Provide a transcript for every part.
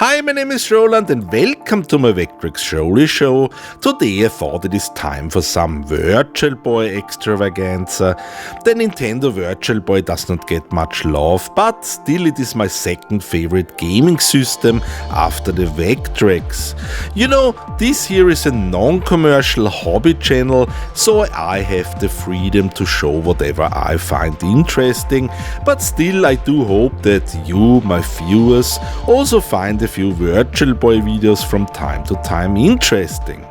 Hi, my name is Roland and welcome to my VectrexRoli show. Today I thought it is time for some Virtual Boy Extravaganza. The Nintendo Virtual Boy does not get much love, but still it is my second favorite gaming system after the Vectrex. You know, this here is a non-commercial hobby channel, so I have the freedom to show whatever I find interesting, but still I do hope that you, my viewers, also find a few Virtual Boy videos from time to time interesting.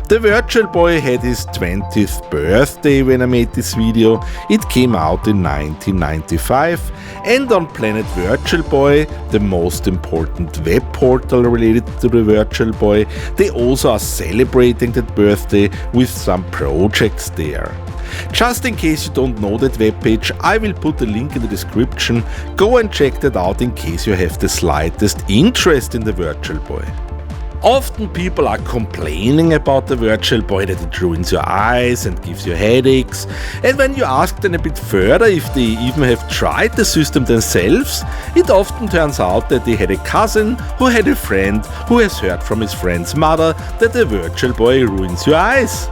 The Virtual Boy had his 20th birthday when I made this video. It came out in 1995, and on Planet Virtual Boy, the most important web portal related to the Virtual Boy, they also are celebrating that birthday with some projects there. Just in case you don't know that webpage, I will put a link in the description. Go and check that out in case you have the slightest interest in the Virtual Boy. Often people are complaining about the Virtual Boy, that it ruins your eyes and gives you headaches, and when you ask them a bit further if they even have tried the system themselves, it often turns out that they had a cousin who had a friend who has heard from his friend's mother that the Virtual Boy ruins your eyes.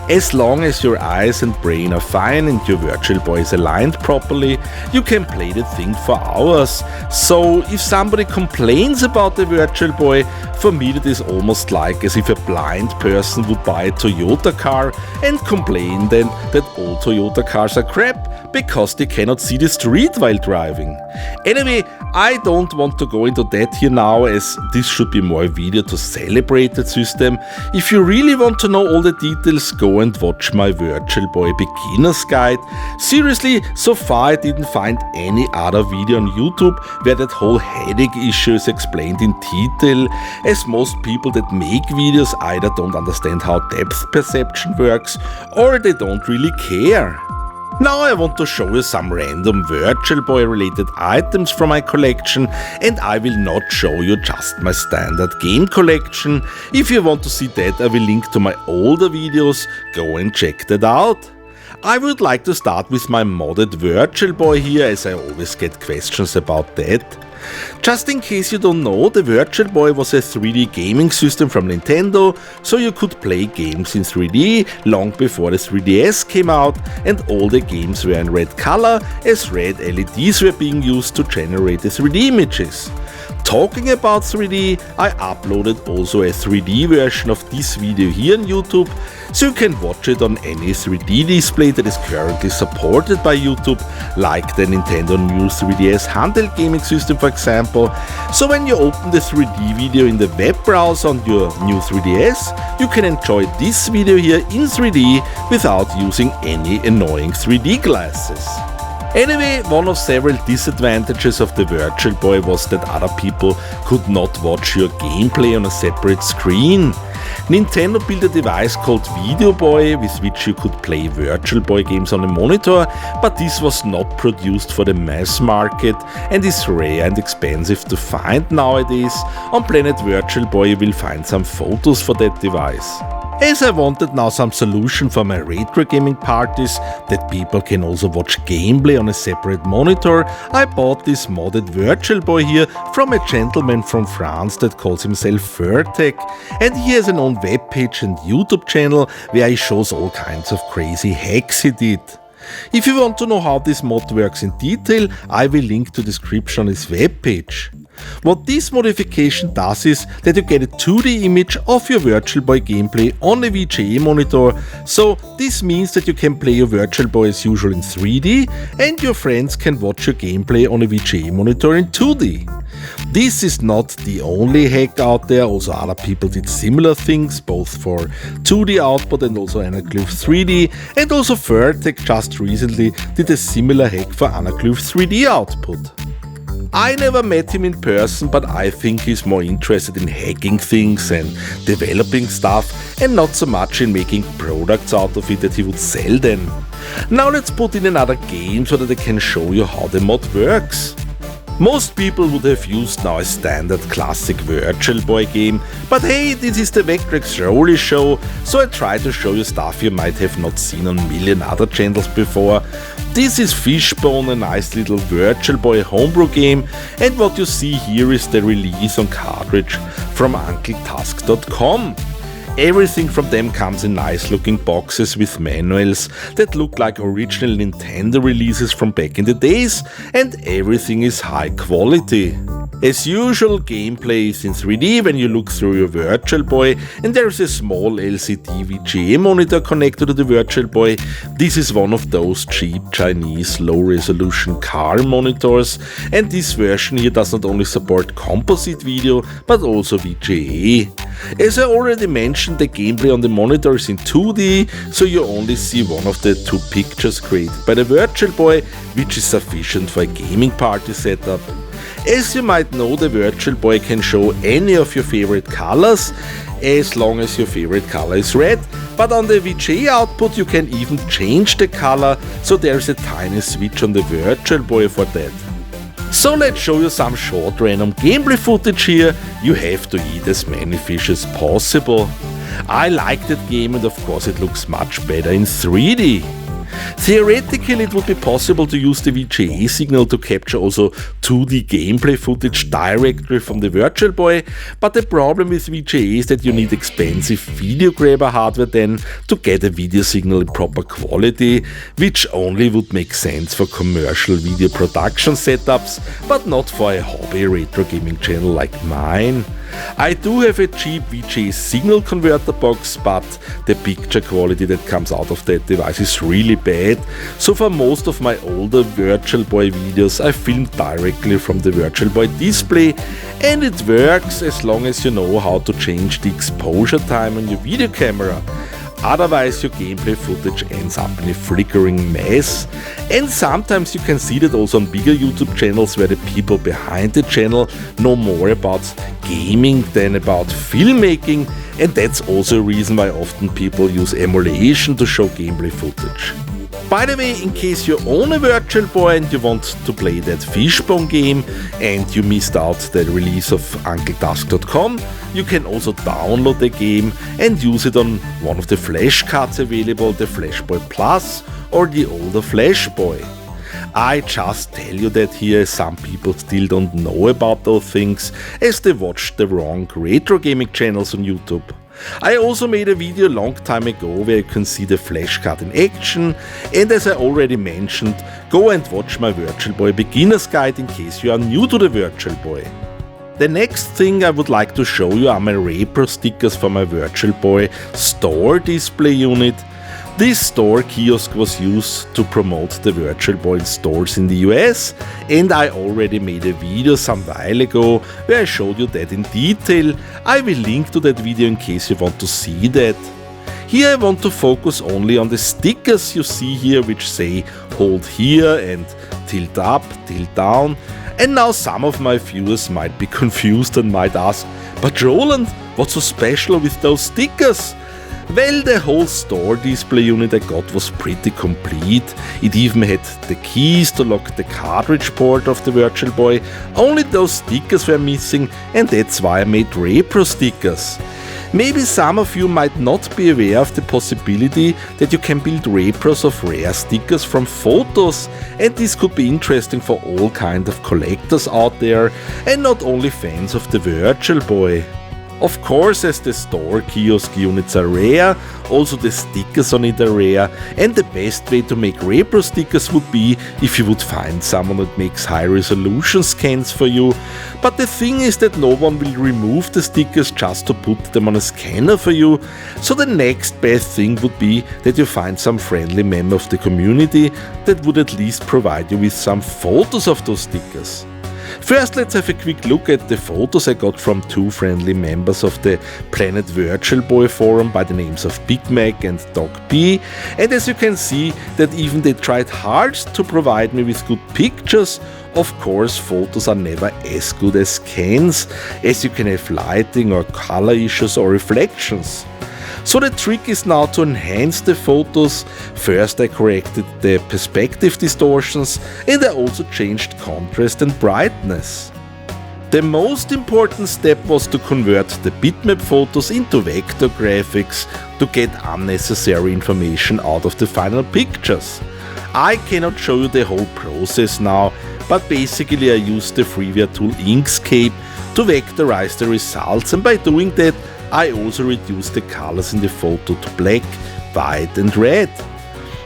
As long as your eyes and brain are fine and your Virtual Boy is aligned properly, you can play the thing for hours. So if somebody complains about the Virtual Boy, for me that is almost like as if a blind person would buy a Toyota car and complain then that all Toyota cars are crap because they cannot see the street while driving. Anyway, I don't want to go into that here now, as this should be more a video to celebrate the system. If you really want to know all the details, go and watch my Virtual Boy Beginner's Guide. Seriously, so far I didn't find any other video on YouTube where that whole headache issue is explained in detail, as most people that make videos either don't understand how depth perception works or they don't really care. Now I want to show you some random Virtual Boy related items from my collection, and I will not show you just my standard game collection. If you want to see that, I will link to my older videos, go and check that out. I would like to start with my modded Virtual Boy here, as I always get questions about that. Just in case you don't know, the Virtual Boy was a 3D gaming system from Nintendo, so you could play games in 3D long before the 3DS came out, and all the games were in red color, as red LEDs were being used to generate the 3D images. Talking about 3D, I uploaded also a 3D version of this video here on YouTube, so you can watch it on any 3D display that is currently supported by YouTube, like the Nintendo new 3DS handheld gaming system for example. So when you open the 3D video in the web browser on your new 3DS, you can enjoy this video here in 3D without using any annoying 3D glasses. Anyway, one of several disadvantages of the Virtual Boy was that other people could not watch your gameplay on a separate screen. Nintendo built a device called Video Boy, with which you could play Virtual Boy games on a monitor, but this was not produced for the mass market and is rare and expensive to find nowadays. On Planet Virtual Boy you will find some photos for that device. As I wanted now some solution for my retro gaming parties, that people can also watch gameplay on a separate monitor, I bought this modded Virtual Boy here from a gentleman from France that calls himself Furrtek, and he has an own webpage and YouTube channel where he shows all kinds of crazy hacks he did. If you want to know how this mod works in detail, I will link to the description on his webpage. What this modification does is that you get a 2D image of your Virtual Boy gameplay on a VGA monitor, so this means that you can play your Virtual Boy as usual in 3D and your friends can watch your gameplay on a VGA monitor in 2D. This is not the only hack out there, also other people did similar things, both for 2D output and also Anaglyph 3D, and also Furrtek just recently did a similar hack for Anaglyph 3D output. I never met him in person, but I think he's more interested in hacking things and developing stuff and not so much in making products out of it that he would sell them. Now let's put in another game so that I can show you how the mod works. Most people would have used now a standard classic Virtual Boy game, but hey, this is the VectrexRoli show, so I try to show you stuff you might have not seen on a million other channels before. This is Fishbone, a nice little Virtual Boy homebrew game, and what you see here is the release on cartridge from UncleTusk.com. Everything from them comes in nice looking boxes with manuals that look like original Nintendo releases from back in the days, and everything is high quality. As usual, gameplay is in 3D when you look through your Virtual Boy, and there is a small LCD VGA monitor connected to the Virtual Boy. This is one of those cheap Chinese low-resolution car monitors, and this version here does not only support composite video, but also VGA. As I already mentioned, the gameplay on the monitor is in 2D, so you only see one of the two pictures created by the Virtual Boy, which is sufficient for a gaming party setup. As you might know, the Virtual Boy can show any of your favorite colors, as long as your favorite color is red, but on the VGA output you can even change the color, so there's a tiny switch on the Virtual Boy for that. So let's show you some short random gameplay footage here. You have to eat as many fish as possible. I like that game, and of course it looks much better in 3D. Theoretically, it would be possible to use the VGA signal to capture also 2D gameplay footage directly from the Virtual Boy, but the problem with VGA is that you need expensive video grabber hardware then to get a video signal in proper quality, which only would make sense for commercial video production setups, but not for a hobby retro gaming channel like mine. I do have a cheap VGA signal converter box, but the picture quality that comes out of that device is really bad, so for most of my older Virtual Boy videos I filmed directly from the Virtual Boy display, and it works as long as you know how to change the exposure time on your video camera. Otherwise your gameplay footage ends up in a flickering mess, and sometimes you can see that also on bigger YouTube channels where the people behind the channel know more about gaming than about filmmaking, and that's also a reason why often people use emulation to show gameplay footage. By the way, in case you own a Virtual Boy and you want to play that Fishbone game and you missed out the release of UncleTusk.com, you can also download the game and use it on one of the flash cards available, the Flashboy Plus or the older Flashboy. I just tell you that here, as some people still don't know about those things, as they watch the wrong retro gaming channels on YouTube. I also made a video a long time ago where you can see the flash card in action, and as I already mentioned, go and watch my Virtual Boy beginner's guide in case you are new to the Virtual Boy. The next thing I would like to show you are my repro stickers for my Virtual Boy store display unit. This store kiosk was used to promote the Virtual Boy in stores in the US, and I already made a video some while ago where I showed you that in detail. I will link to that video in case you want to see that. Here I want to focus only on the stickers you see here, which say hold here and tilt up, tilt down. And now some of my viewers might be confused and might ask, but Roland, what's so special with those stickers? Well, the whole store display unit I got was pretty complete. It even had the keys to lock the cartridge port of the Virtual Boy. Only those stickers were missing, and that's why I made repro stickers. Maybe some of you might not be aware of the possibility that you can build repros of rare stickers from photos, and this could be interesting for all kinds of collectors out there, and not only fans of the Virtual Boy. Of course, as the store kiosk units are rare, also the stickers on it are rare, and the best way to make repro stickers would be if you would find someone that makes high resolution scans for you. But the thing is that no one will remove the stickers just to put them on a scanner for you, so the next best thing would be that you find some friendly member of the community that would at least provide you with some photos of those stickers. First, let's have a quick look at the photos I got from two friendly members of the Planet Virtual Boy forum by the names of Big Mac and Doc P, and as you can see that even they tried hard to provide me with good pictures. Of course, photos are never as good as scans, as you can have lighting or color issues or reflections. So the trick is now to enhance the photos. First I corrected the perspective distortions and I also changed contrast and brightness. The most important step was to convert the bitmap photos into vector graphics to get unnecessary information out of the final pictures. I cannot show you the whole process now, but basically I used the freeware tool Inkscape to vectorize the results, and by doing that I also reduced the colors in the photo to black, white and red.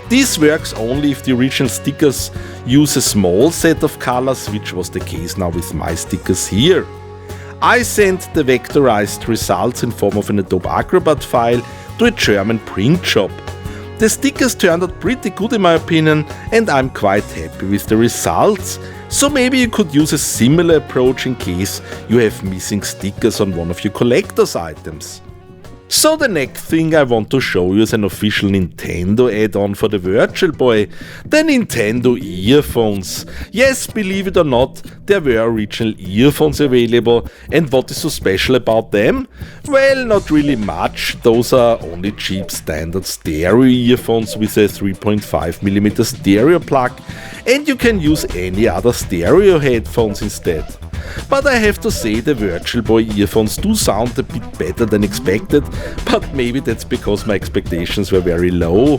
This works only if the original stickers use a small set of colors, which was the case now with my stickers here. I sent the vectorized results in form of an Adobe Acrobat file to a German print shop. The stickers turned out pretty good in my opinion, and I'm quite happy with the results. So maybe you could use a similar approach in case you have missing stickers on one of your collector's items. So the next thing I want to show you is an official Nintendo add-on for the Virtual Boy, the Nintendo Earphones. Yes, believe it or not, there were original earphones available, and what is so special about them? Well, not really much. Those are only cheap standard stereo earphones with a 3.5mm stereo plug, and you can use any other stereo headphones instead. But I have to say the Virtual Boy earphones do sound a bit better than expected, but maybe that's because my expectations were very low.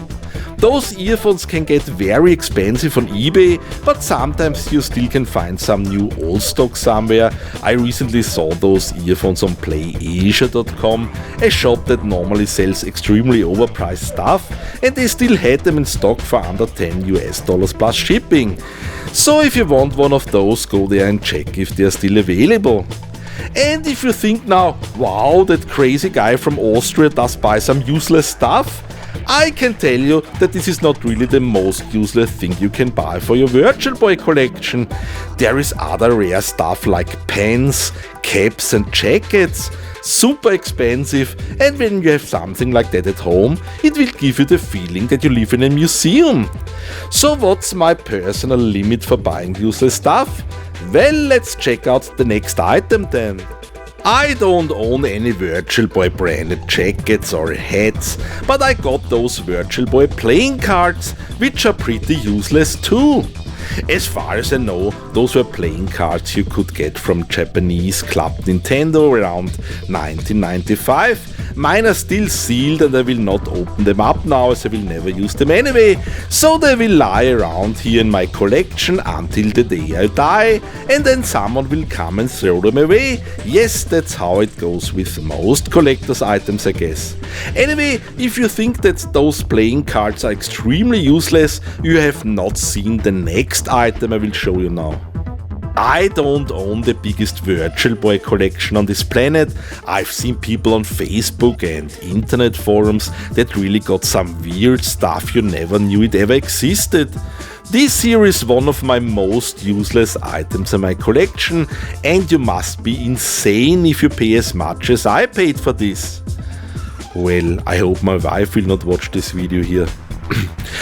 Those earphones can get very expensive on eBay, but sometimes you still can find some new old stock somewhere. I recently saw those earphones on playasia.com, a shop that normally sells extremely overpriced stuff, and they still had them in stock for under $10 plus shipping. So if you want one of those, go there and check if they are still available. And if you think now, wow, that crazy guy from Austria does buy some useless stuff, I can tell you that this is not really the most useless thing you can buy for your Virtual Boy collection. There is other rare stuff like pens, caps and jackets, super expensive, and when you have something like that at home, it will give you the feeling that you live in a museum. So what's my personal limit for buying useless stuff? Well, let's check out the next item then. I don't own any Virtual Boy branded jackets or hats, but I got those Virtual Boy playing cards, which are pretty useless too. As far as I know, those were playing cards you could get from Japanese Club Nintendo around 1995. Mine are still sealed and I will not open them up now as I will never use them anyway, so they will lie around here in my collection until the day I die, and then someone will come and throw them away. Yes, that's how it goes with most collector's items, I guess. Anyway, if you think that those playing cards are extremely useless, you have not seen the next item I will show you now. I don't own the biggest Virtual Boy collection on this planet. I've seen people on Facebook and internet forums that really got some weird stuff you never knew it ever existed. This here is one of my most useless items in my collection, and you must be insane if you pay as much as I paid for this. Well, I hope my wife will not watch this video here.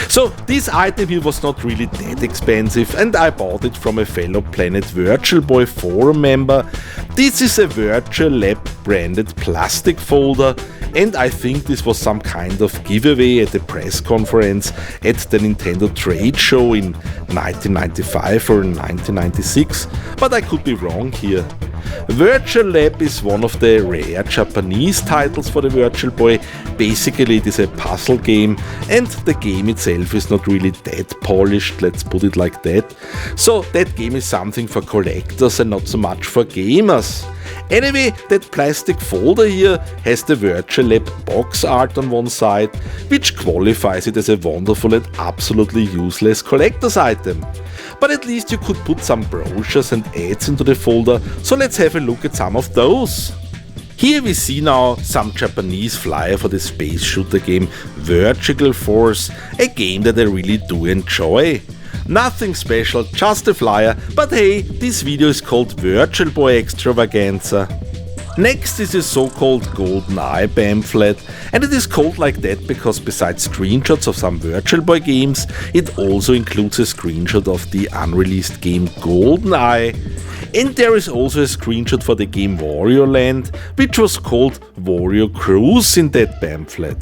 So this item here was not really that expensive, and I bought it from a fellow Planet Virtual Boy forum member. This is a Virtual Lab branded plastic folder, and I think this was some kind of giveaway at a press conference at the Nintendo trade show in 1995 or 1996, but I could be wrong here. Virtual Lab is one of the rare Japanese titles for the Virtual Boy. Basically it is a puzzle game, and the game itself is not really that polished, let's put it like that. So that game is something for collectors and not so much for gamers. Anyway, that plastic folder here has the Virtual Lab box art on one side, which qualifies it as a wonderful and absolutely useless collector's item. But at least you could put some brochures and ads into the folder, so let's have a look at some of those. Here we see now some Japanese flyer for the space shooter game Vertical Force, a game that I really do enjoy. Nothing special, just a flyer, but hey, this video is called Virtual Boy Extravaganza. Next is a so-called GoldenEye pamphlet, and it is called like that because besides screenshots of some Virtual Boy games, it also includes a screenshot of the unreleased game GoldenEye. And there is also a screenshot for the game Wario Land, which was called Wario Cruise in that pamphlet.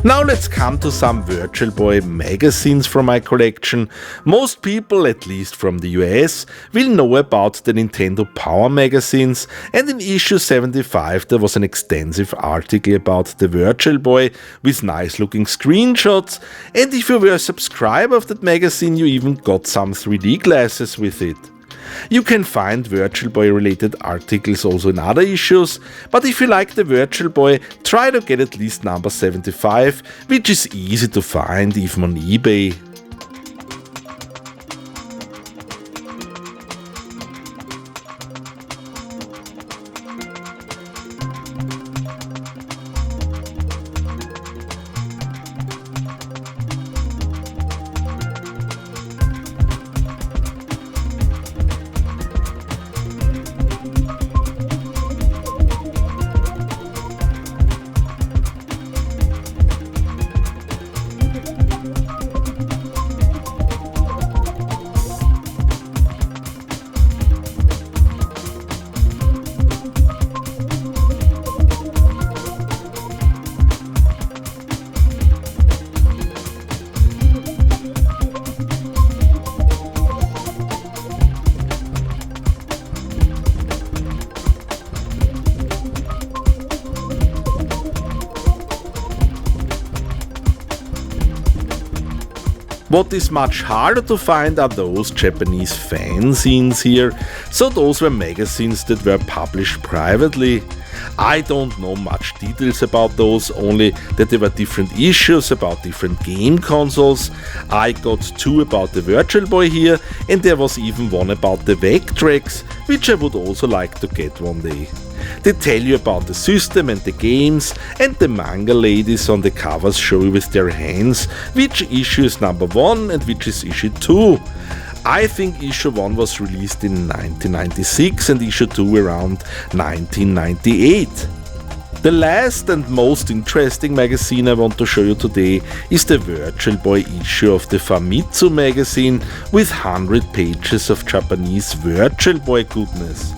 Now let's come to some Virtual Boy magazines from my collection. Most people, at least from the US, will know about the Nintendo Power magazines, and in issue 75 there was an extensive article about the Virtual Boy with nice looking screenshots, and if you were a subscriber of that magazine you even got some 3D glasses with it. You can find Virtual Boy related articles also in other issues, but if you like the Virtual Boy, try to get at least number 75, which is easy to find even on eBay. What is much harder to find are those Japanese fanzines here, so those were magazines that were published privately. I don't know much details about those, only that there were different issues about different game consoles. I got two about the Virtual Boy here, and there was even one about the Vectrex, which I would also like to get one day. They tell you about the system and the games, and the manga ladies on the covers show you with their hands which issue is number 1 and which is issue 2. I think issue 1 was released in 1996 and issue 2 around 1998. The last and most interesting magazine I want to show you today is the Virtual Boy issue of the Famitsu Magazine with 100 pages of Japanese Virtual Boy goodness.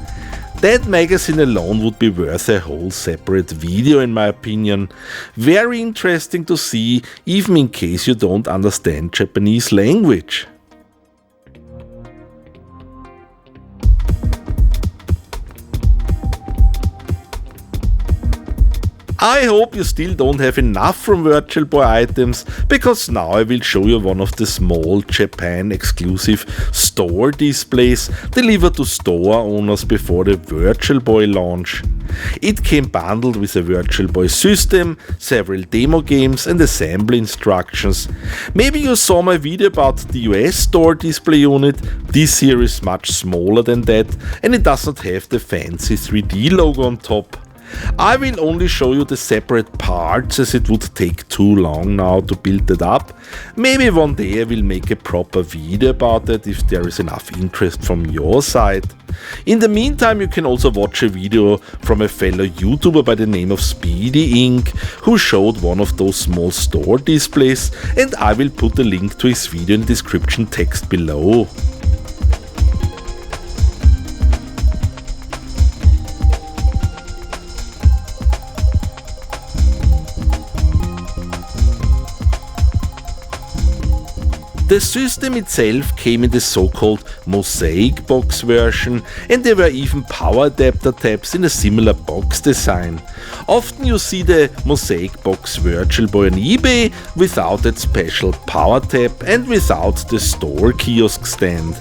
That magazine alone would be worth a whole separate video in my opinion. Very interesting to see, even in case you don't understand Japanese language. I hope you still don't have enough from Virtual Boy items, because now I will show you one of the small Japan exclusive store displays delivered to store owners before the Virtual Boy launch. It came bundled with a Virtual Boy system, several demo games and assembly instructions. Maybe you saw my video about the US store display unit. This here is much smaller than that and it does not have the fancy 3D logo on top. I will only show you the separate parts as it would take too long now to build it up. Maybe one day I will make a proper video about it if there is enough interest from your side. In the meantime you can also watch a video from a fellow YouTuber by the name of Speedyink who showed one of those small store displays, and I will put a link to his video in the description text below. The system itself came in the so-called Mosaic Box version, and there were even power adapter tabs in a similar box design. Often you see the Mosaic Box Virtual Boy on eBay without that special power tab and without the store kiosk stand.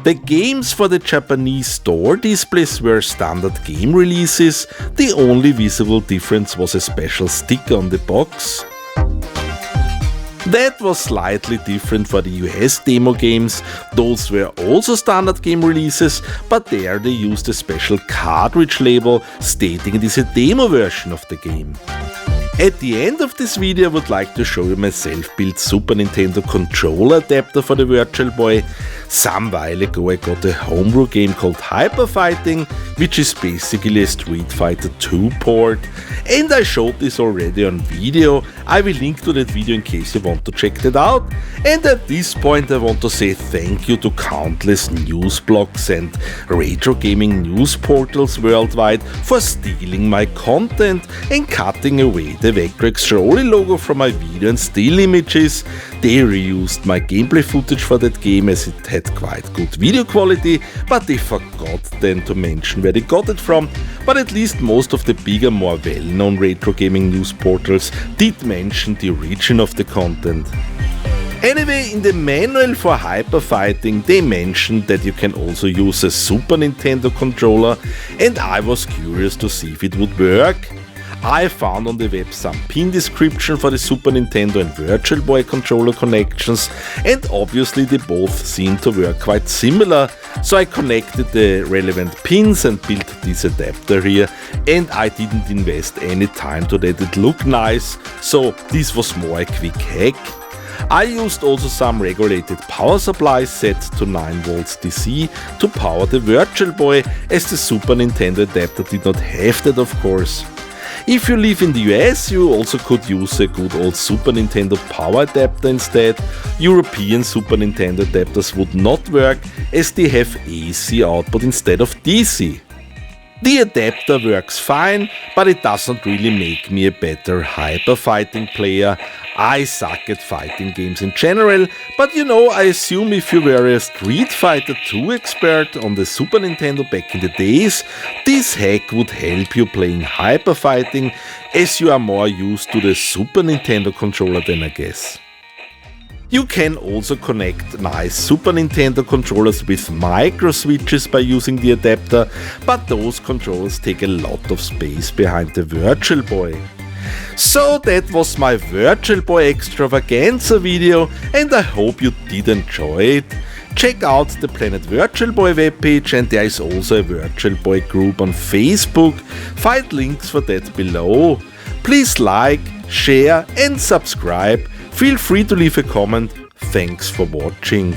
The games for the Japanese store displays were standard game releases, the only visible difference was a special sticker on the box. That was slightly different for the US demo games. Those were also standard game releases, but there they used a special cartridge label stating it is a demo version of the game. At the end of this video I would like to show you my self-built Super Nintendo controller adapter for the Virtual Boy. Some while ago I got a homebrew game called Hyper Fighting, which is basically a Street Fighter 2 port, and I showed this already on video. I will link to that video in case you want to check that out. And at this point I want to say thank you to countless news blogs and retro gaming news portals worldwide for stealing my content and cutting away the VectrexRoli logo from my video and still images. They reused my gameplay footage for that game as it had quite good video quality, but they forgot then to mention where they got it from. But at least most of the bigger, more well-known retro gaming news portals did mention the origin of the content. Anyway, in the manual for Hyper Fighting they mentioned that you can also use a Super Nintendo controller, and I was curious to see if it would work. I found on the web some pin description for the Super Nintendo and Virtual Boy controller connections, and obviously they both seem to work quite similar, so I connected the relevant pins and built this adapter here, and I didn't invest any time to let it look nice, so this was more a quick hack. I used also some regulated power supplies set to 9 volts DC to power the Virtual Boy, as the Super Nintendo adapter did not have that, of course. If you live in the US, you also could use a good old Super Nintendo power adapter instead. European Super Nintendo adapters would not work, as they have AC output instead of DC. The adapter works fine, but it doesn't really make me a better Hyper Fighting player. I suck at fighting games in general, but you know, I assume if you were a Street Fighter 2 expert on the Super Nintendo back in the days, this hack would help you playing Hyper Fighting, as you are more used to the Super Nintendo controller then, I guess. You can also connect nice Super Nintendo controllers with micro switches by using the adapter, but those controllers take a lot of space behind the Virtual Boy. So that was my Virtual Boy Extravaganza video, and I hope you did enjoy it. Check out the Planet Virtual Boy webpage, and there is also a Virtual Boy group on Facebook. Find links for that below. Please like, share and subscribe. Feel free to leave a comment. Thanks for watching.